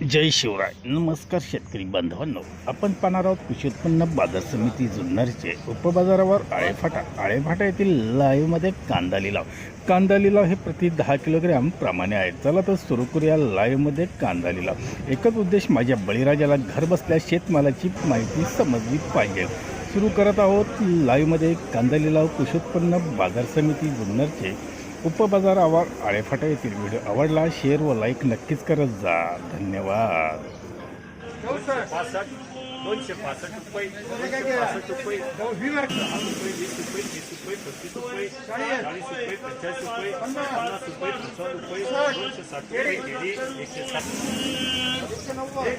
जय शिवराय. नमस्कार शेतकरी बांधवांनो, आपण पाहणार आहोत कृषी उत्पन्न बाजार समिती जुन्नरचे उपबाजारावर आळेफाटा येथील लाईव्हमध्ये कांदा लिलाव हे प्रति 10 किलोग्रॅम प्रमाणे आहे. चला तर सुरू करूया लाईव्हमध्ये कांदा लिलाव. एकच उद्देश, माझ्या बळीराजाला घर बसल्या शेतमालाची माहिती समजली पाहिजे. सुरू करत आहोत लाईव्हमध्ये कांदा लिलाव. कृषी उत्पन्न बाजार समिती जुन्नरचे उपबाजारावर आळेफाटा येथील. व्हिडिओ आवडला शेअर व लाईक नक्कीच करत जा. धन्यवाद. 265 रुपये, 265 रुपये, 10 रुपये, 20 रुपये, 30 रुपये, 35 रुपये, 40 रुपये, 45 रुपये, 50 रुपये, 55 रुपये, 260 रुपये केळी, 160, 190,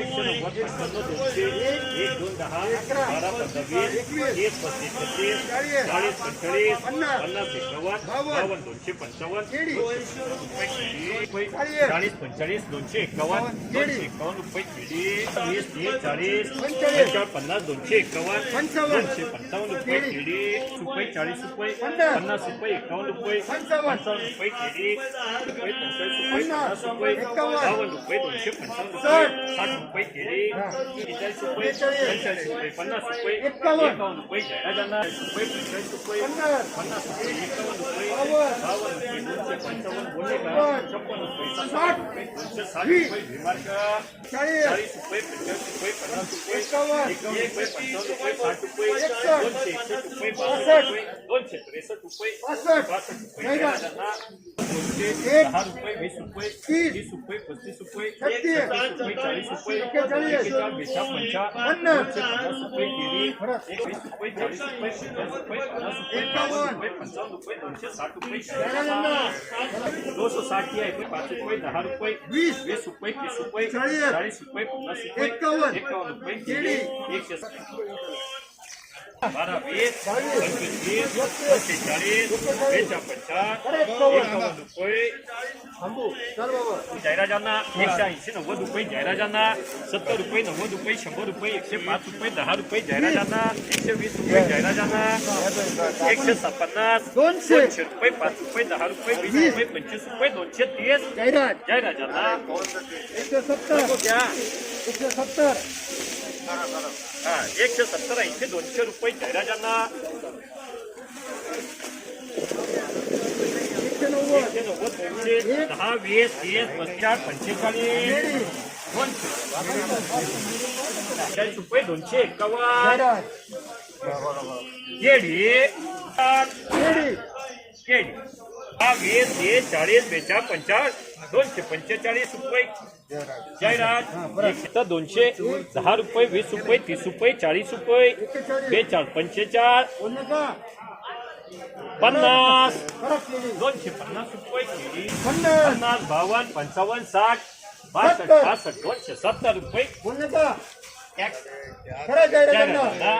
190, 55, 200, 1, 2, 10, 12, 15, 20, 1, 35, 36, 40, 45, 50, 51, 255, 40, 45, 251, 251 रुपये केळी, 20, 30, 40, 50, 251, 255 रुपये केळी, रुपये 40 रुपये, 50 रुपये, 51 रुपये, 55 रुपये केळी, रुपये 45 रुपये, 50 रुपये, 52 रुपये, 255 रुपये, 60 रुपये केळी, 40 रुपये, 45 रुपये, 50 रुपये, 51 रुपये, जाहिराजांना रुपये, 45 रुपये, 50 रुपये, 51 रुपये, 52 रुपये, 255 बोलले का, 56 रुपये, 60 रुपये, 260 रुपये, भीमार्का 40 रुपये, 45 रुपये, 50 रुपये, 51 रुपये, 55 रुपये, 60 रुपये, 261 रुपये, 62 रुपये, 263 रुपये, 62 रुपये, जाहिराजांना 10 रुपये, 20 रुपये, 30 रुपये, 35 रुपये, 36 रुपये, 40 रुपये, 41, 52, 250 रुपये केळी, 20 रुपये, 40 रुपये, 50 रुपये, 50 रुपये, 52 रुपये, 55 रुपये, 260 रुपये, 260 की आहे 5 रुपये, 10 रुपये, 20 रुपये, 30 रुपये, 40 रुपये, 50 रुपये, 51 रुपये केळी, 160 12, 20, 25, 40, 50, 51 रुपये, जाहिराजांना 180, 90 रुपये, जाहिराजांना 70 रुपये, 90 रुपये, 100 रुपये, 105 रुपये, 10 रुपये, जाहिराजांना 120 रुपये, जाहिराजांना 150, 200 रुपये, 5 रुपये, 10 रुपये, 20 रुपये, 25 रुपये, 230, जाहिराजांना 170, 170, 80, 200 रुपये, जाहिराजांना 190, 200, 10, 20, 30, 45, 45, 40 रुपये, 251 केळी, 20, 30, 40, 42, 245 रुपये, जाहिरात 210 रुपये, 20 रुपये, 30 रुपये, 40 रुपये, 42, 45, 50, 250 रुपये केळी, 50, 52, 55, 60, 62, 65, 270 रुपये,